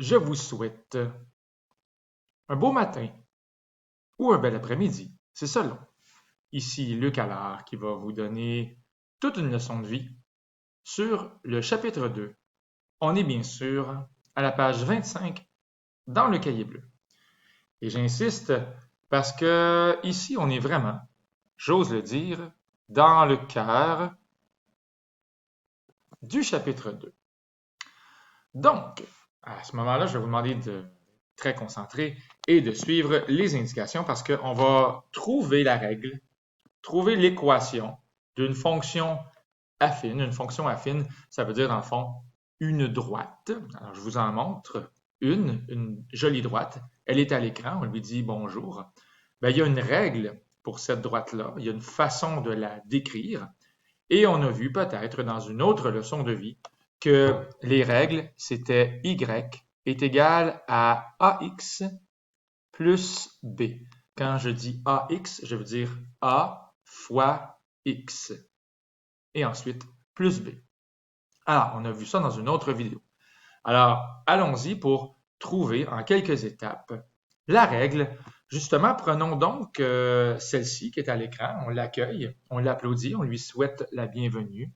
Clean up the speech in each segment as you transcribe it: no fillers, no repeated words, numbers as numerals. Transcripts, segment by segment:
Je vous souhaite un beau matin ou un bel après-midi, c'est selon. Ici Luc Allard qui va vous donner toute une leçon de vie sur le chapitre 2. On est bien sûr à la page 25 dans le cahier bleu. Et j'insiste parce que ici on est vraiment, j'ose le dire, dans le cœur du chapitre 2. Donc, à ce moment-là, je vais vous demander de très concentré et de suivre les indications parce qu'on va trouver la règle, trouver l'équation d'une fonction affine. Une fonction affine, ça veut dire dans le fond une droite. Alors, je vous en montre une jolie droite. Elle est à l'écran, on lui dit bonjour. Bien, il y a une règle pour cette droite-là, il y a une façon de la décrire. Et on a vu peut-être dans une autre leçon de vie que les règles, c'était y est égal à ax plus b. Quand je dis ax, je veux dire a fois x. Et ensuite, plus b. Alors, on a vu ça dans une autre vidéo. Alors, allons-y pour trouver en quelques étapes la règle. Justement, prenons donc celle-ci qui est à l'écran, on l'accueille, on l'applaudit, on lui souhaite la bienvenue.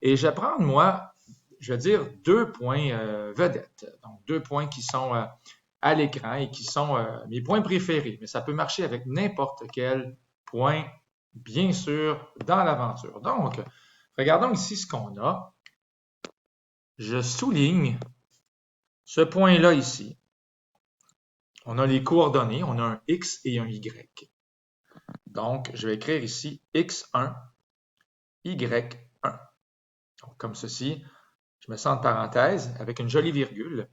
Et je vais prendre, moi, je vais dire deux points vedettes. Donc, deux points qui sont à l'écran et qui sont mes points préférés. Mais ça peut marcher avec n'importe quel point, bien sûr, dans l'aventure. Donc, regardons ici ce qu'on a. Je souligne ce point-là ici. On a les coordonnées, on a un X et un Y. Donc, je vais écrire ici X1, Y1. Donc, comme ceci, je mets ça entre parenthèses avec une jolie virgule.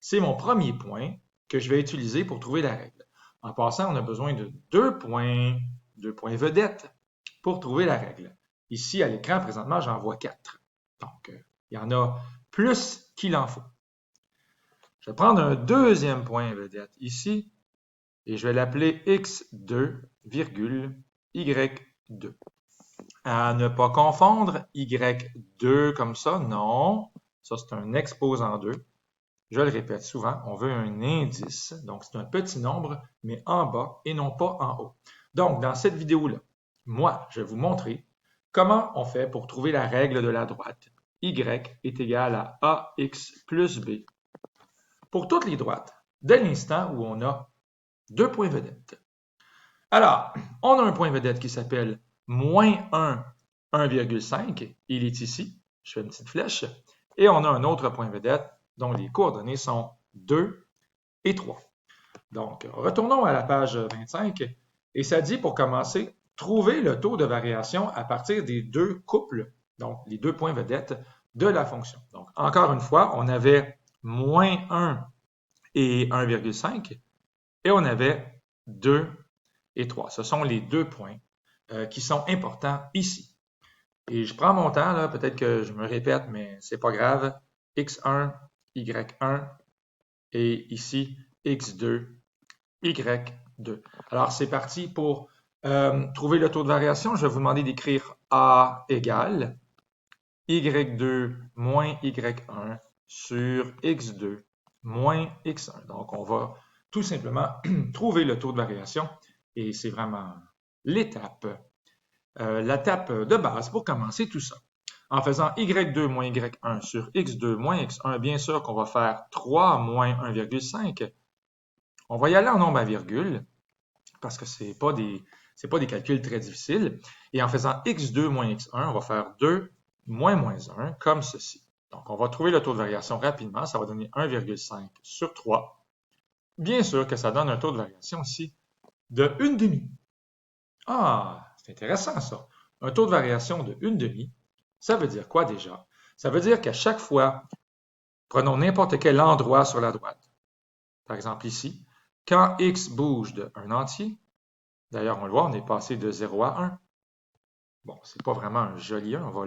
C'est mon premier point que je vais utiliser pour trouver la règle. En passant, on a besoin de deux points vedettes pour trouver la règle. Ici, à l'écran, présentement, j'en vois 4. Donc, il y en a plus qu'il en faut. Je vais prendre un deuxième point vedette ici et je vais l'appeler x2, y2. À ne pas confondre y2 comme ça, non. Ça, c'est un exposant 2. Je le répète souvent, on veut un indice. Donc, c'est un petit nombre, mais en bas et non pas en haut. Donc, dans cette vidéo-là, moi, je vais vous montrer comment on fait pour trouver la règle de la droite. Y est égal à ax plus b pour toutes les droites, dès l'instant où on a deux points vedettes. Alors, on a un point vedette qui s'appelle moins 1, 1,5. Il est ici. Je fais une petite flèche. Et on a un autre point vedette dont les coordonnées sont 2 et 3. Donc, retournons à la page 25. Et ça dit, pour commencer, trouver le taux de variation à partir des deux couples, donc les deux points vedettes de la fonction. Donc, encore une fois, on avait moins 1 et 1,5 et on avait 2 et 3. Ce sont les deux points qui sont importants ici. Et je prends mon temps, là, peut-être que je me répète, mais c'est pas grave. X1, Y1 et ici X2, Y2. Alors, c'est parti pour trouver le taux de variation. Je vais vous demander d'écrire A égale Y2 moins Y1 sur X2 moins X1. Donc, on va tout simplement trouver le taux de variation et c'est vraiment l'étape, la tape de base pour commencer tout ça. En faisant Y2 moins Y1 sur X2 moins X1, bien sûr qu'on va faire 3 moins 1,5. On va y aller en nombre à virgule parce que c'est pas des calculs très difficiles. Et en faisant X2 moins X1, on va faire 2 moins moins 1 comme ceci. Donc, on va trouver le taux de variation rapidement. Ça va donner 1,5 sur 3. Bien sûr que ça donne un taux de variation ici de 1/2. Ah, c'est intéressant ça. Un taux de variation de 1/2, ça veut dire quoi déjà? Ça veut dire qu'à chaque fois, prenons n'importe quel endroit sur la droite. Par exemple ici, quand x bouge de 1 entier, d'ailleurs on le voit, on est passé de 0 à 1. Bon, c'est pas vraiment un joli 1, on va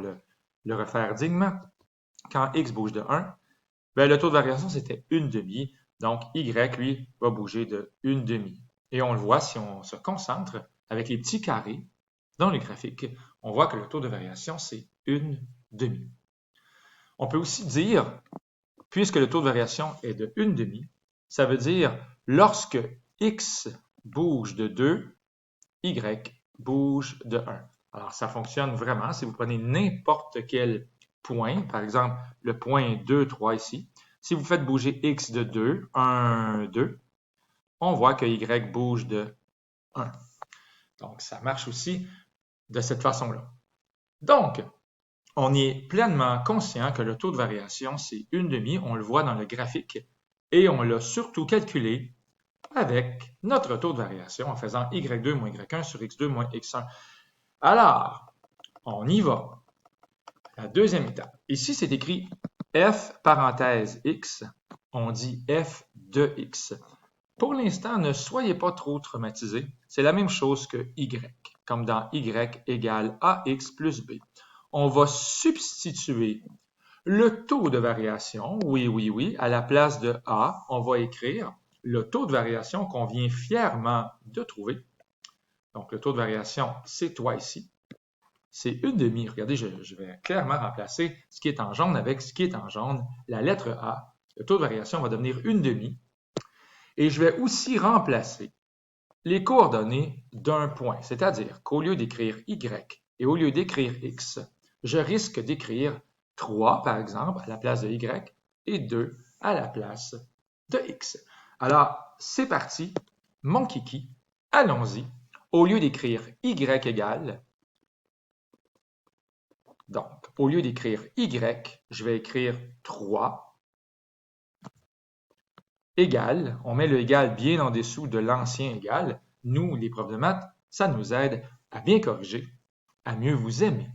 le refaire dignement. Quand x bouge de 1, ben, le taux de variation c'était 1/2, donc y, lui, va bouger de 1/2. Et on le voit si on se concentre avec les petits carrés dans le graphique, on voit que le taux de variation c'est 1/2. On peut aussi dire puisque le taux de variation est de 1/2, ça veut dire lorsque x bouge de 2, y bouge de 1. Alors, ça fonctionne vraiment. Si vous prenez n'importe quel point, par exemple, le point 2, 3 ici, si vous faites bouger x de 2, 1, 2, on voit que y bouge de 1. Donc, ça marche aussi de cette façon-là. Donc, on est pleinement conscient que le taux de variation, c'est 1/2, on le voit dans le graphique, et on l'a surtout calculé avec notre taux de variation en faisant y2 moins y1 sur x2 moins x1. Alors, on y va. La deuxième étape. Ici, c'est écrit f parenthèse x, on dit f de x. Pour l'instant, ne soyez pas trop traumatisés. C'est la même chose que y, comme dans y égale ax plus b. On va substituer le taux de variation, oui, à la place de a, on va écrire le taux de variation qu'on vient fièrement de trouver. Donc, le taux de variation, c'est toi ici. C'est 1/2. Regardez, je vais clairement remplacer ce qui est en jaune avec ce qui est en jaune. La lettre A, le taux de variation va devenir 1/2. Et je vais aussi remplacer les coordonnées d'un point, c'est-à-dire qu'au lieu d'écrire y et au lieu d'écrire x, je risque d'écrire 3, par exemple, à la place de y et 2 à la place de x. Alors, c'est parti, mon kiki, allons-y. Au lieu d'écrire y égale, donc, au lieu d'écrire y, je vais écrire 3 égale, on met le égal bien en dessous de l'ancien égal. Nous, les profs de maths, ça nous aide à bien corriger, à mieux vous aimer.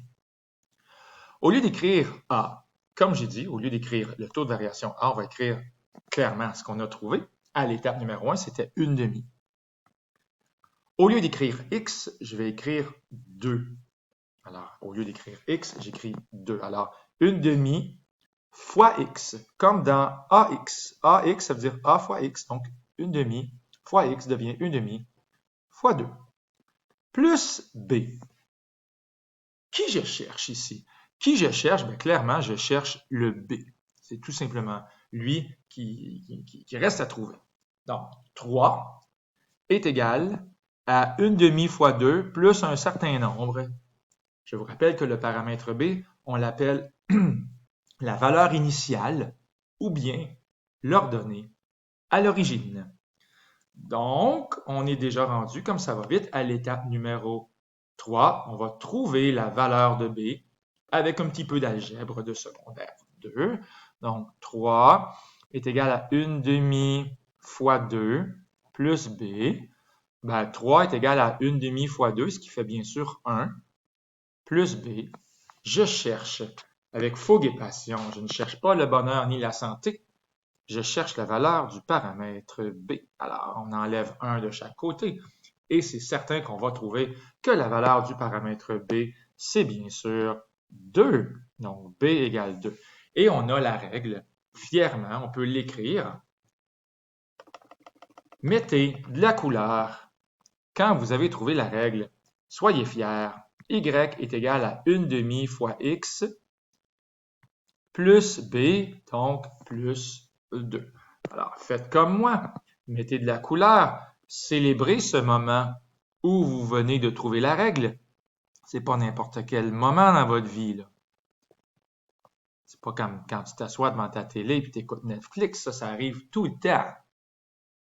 Au lieu d'écrire A, comme j'ai dit, au lieu d'écrire le taux de variation A, on va écrire clairement ce qu'on a trouvé. À l'étape numéro 1, c'était 1/2. Au lieu d'écrire X, je vais écrire 2. Alors, au lieu d'écrire X, j'écris 2. Alors, 1/2 fois X, comme dans AX. AX, ça veut dire A fois X. Donc, 1/2 fois X devient 1/2 fois 2. Plus B. Qui je cherche ici? Qui je cherche? Bien, clairement, je cherche le B. C'est tout simplement lui qui reste à trouver. Donc, 3 est égal à 1/2 fois 2 plus un certain nombre. Je vous rappelle que le paramètre B, on l'appelle la valeur initiale ou bien l'ordonnée à l'origine. Donc, on est déjà rendu, comme ça va vite, à l'étape numéro 3. On va trouver la valeur de B avec un petit peu d'algèbre de secondaire 2. Donc, 3 est égal à 1/2 fois 2 plus B. Ben, 3 est égal à 1/2 fois 2, ce qui fait bien sûr 1, plus B. Je cherche avec fougue et passion. Je ne cherche pas le bonheur ni la santé. Je cherche la valeur du paramètre B. Alors, on enlève 1 de chaque côté. Et c'est certain qu'on va trouver que la valeur du paramètre B, c'est bien sûr 2. Donc, B égale 2. Et on a la règle. Fièrement, on peut l'écrire. Mettez de la couleur. Quand vous avez trouvé la règle, soyez fiers. Y est égal à 1/2 fois X plus B, donc plus 2. Alors, faites comme moi. Mettez de la couleur. Célébrez ce moment où vous venez de trouver la règle. C'est pas n'importe quel moment dans votre vie, là. C'est pas comme quand tu t'assois devant ta télé et tu écoutes Netflix. Ça arrive tout le temps.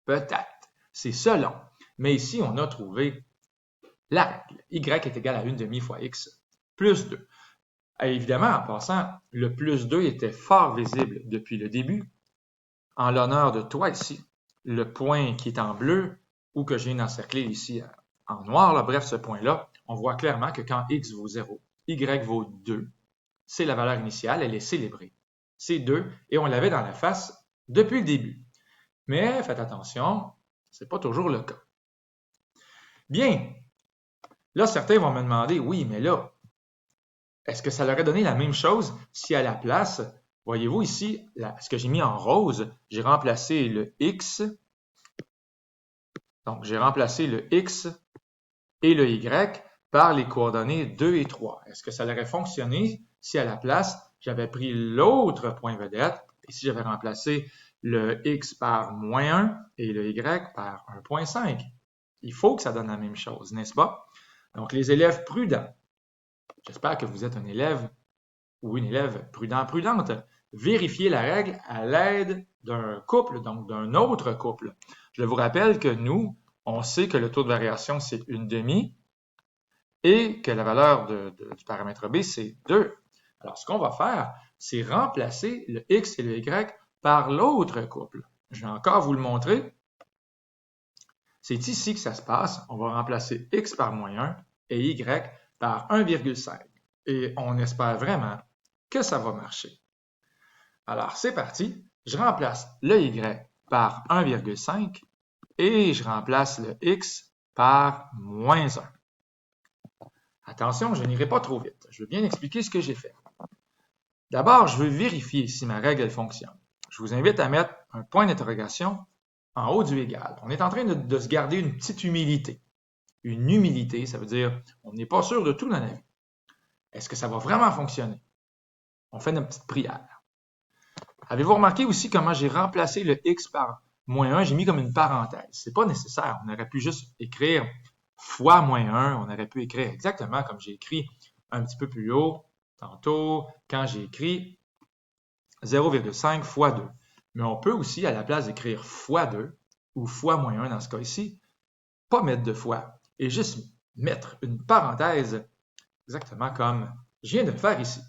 Peut-être. C'est selon. Mais ici, on a trouvé la règle. Y est égal à 1/2 fois X plus 2. Et évidemment, en passant, le plus 2 était fort visible depuis le début. En l'honneur de toi ici, le point qui est en bleu ou que je viens d'encercler ici en noir, là, bref, ce point-là, on voit clairement que quand X vaut 0, Y vaut 2. C'est la valeur initiale, elle est célébrée. C'est 2 et on l'avait dans la face depuis le début. Mais faites attention, c'est pas toujours le cas. Bien, là, certains vont me demander, oui, mais là, est-ce que ça leur aurait donné la même chose si à la place, voyez-vous ici, ce que j'ai mis en rose, j'ai remplacé le X. Donc, j'ai remplacé le X et le Y par les coordonnées 2 et 3. Est-ce que ça aurait fonctionné si à la place, j'avais pris l'autre point vedette Ici, j'avais remplacé le x par moins 1 et le y par 1,5. Il faut que ça donne la même chose, n'est-ce pas? Donc, les élèves prudents, j'espère que vous êtes un élève ou une élève prudente, vérifiez la règle à l'aide d'un couple, donc d'un autre couple. Je vous rappelle que nous, on sait que le taux de variation, c'est 1/2 et que la valeur du paramètre B, c'est 2. Alors, ce qu'on va faire, c'est remplacer le x et le y par l'autre couple. Je vais encore vous le montrer. C'est ici que ça se passe. On va remplacer x par moins 1 et y par 1,5. Et on espère vraiment que ça va marcher. Alors, c'est parti. Je remplace le y par 1,5 et je remplace le x par moins 1. Attention, je n'irai pas trop vite. Je veux bien expliquer ce que j'ai fait. D'abord, je veux vérifier si ma règle elle fonctionne. Je vous invite à mettre un point d'interrogation en haut du égal. On est en train de se garder une petite humilité. Une humilité, ça veut dire on n'est pas sûr de tout dans la vie. Est-ce que ça va vraiment fonctionner? On fait notre petite prière. Avez-vous remarqué aussi comment j'ai remplacé le x par moins 1? J'ai mis comme une parenthèse. Ce n'est pas nécessaire. On aurait pu juste écrire fois moins 1. On aurait pu écrire exactement comme j'ai écrit un petit peu plus haut, tantôt, quand j'ai écrit 0,5 fois 2. Mais on peut aussi, à la place d'écrire fois 2 ou fois moins 1 dans ce cas ici, pas mettre de fois et juste mettre une parenthèse exactement comme je viens de le faire ici.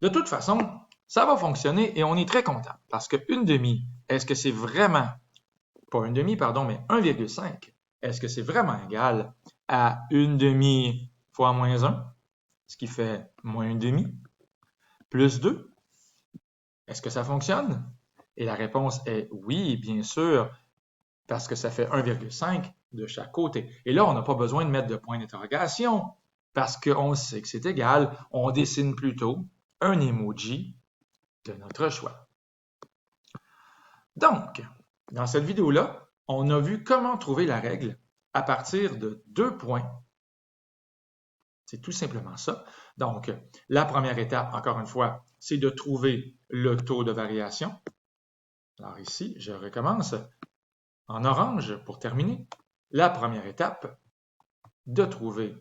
De toute façon, ça va fonctionner et on est très content parce que 1/2, est-ce que c'est vraiment, pas 1/2, pardon, mais 1,5, est-ce que c'est vraiment égal à 1/2 fois moins 1, ce qui fait moins 1/2, plus 2? Est-ce que ça fonctionne? Et la réponse est oui, bien sûr, parce que ça fait 1,5 de chaque côté. Et là, on n'a pas besoin de mettre de point d'interrogation parce qu'on sait que c'est égal. On dessine plutôt un emoji de notre choix. Donc, dans cette vidéo-là, on a vu comment trouver la règle à partir de 2 points. C'est tout simplement ça. Donc, la première étape, encore une fois, c'est de trouver le taux de variation. Alors ici, je recommence en orange pour terminer. La première étape, de trouver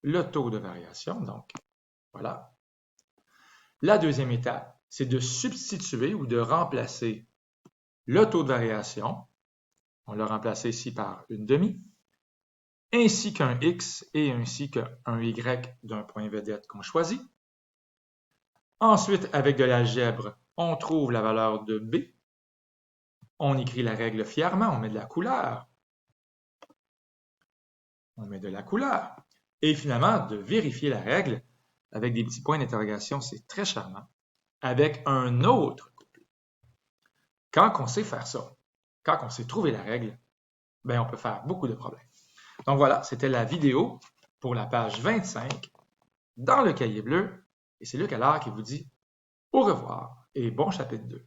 le taux de variation. Donc, voilà. La deuxième étape, c'est de substituer ou de remplacer le taux de variation. On l'a remplacé ici par 1/2, ainsi qu'un x et ainsi qu'un y d'un point vedette qu'on choisit. Ensuite, avec de l'algèbre, on trouve la valeur de b. On écrit la règle fièrement, on met de la couleur. On met de la couleur. Et finalement, de vérifier la règle avec des petits points d'interrogation, c'est très charmant, avec un autre couple. Quand on sait faire ça, quand on sait trouver la règle, ben on peut faire beaucoup de problèmes. Donc voilà, c'était la vidéo pour la page 25 dans le cahier bleu. Et c'est Luc Allard qui vous dit au revoir et bon chapitre 2.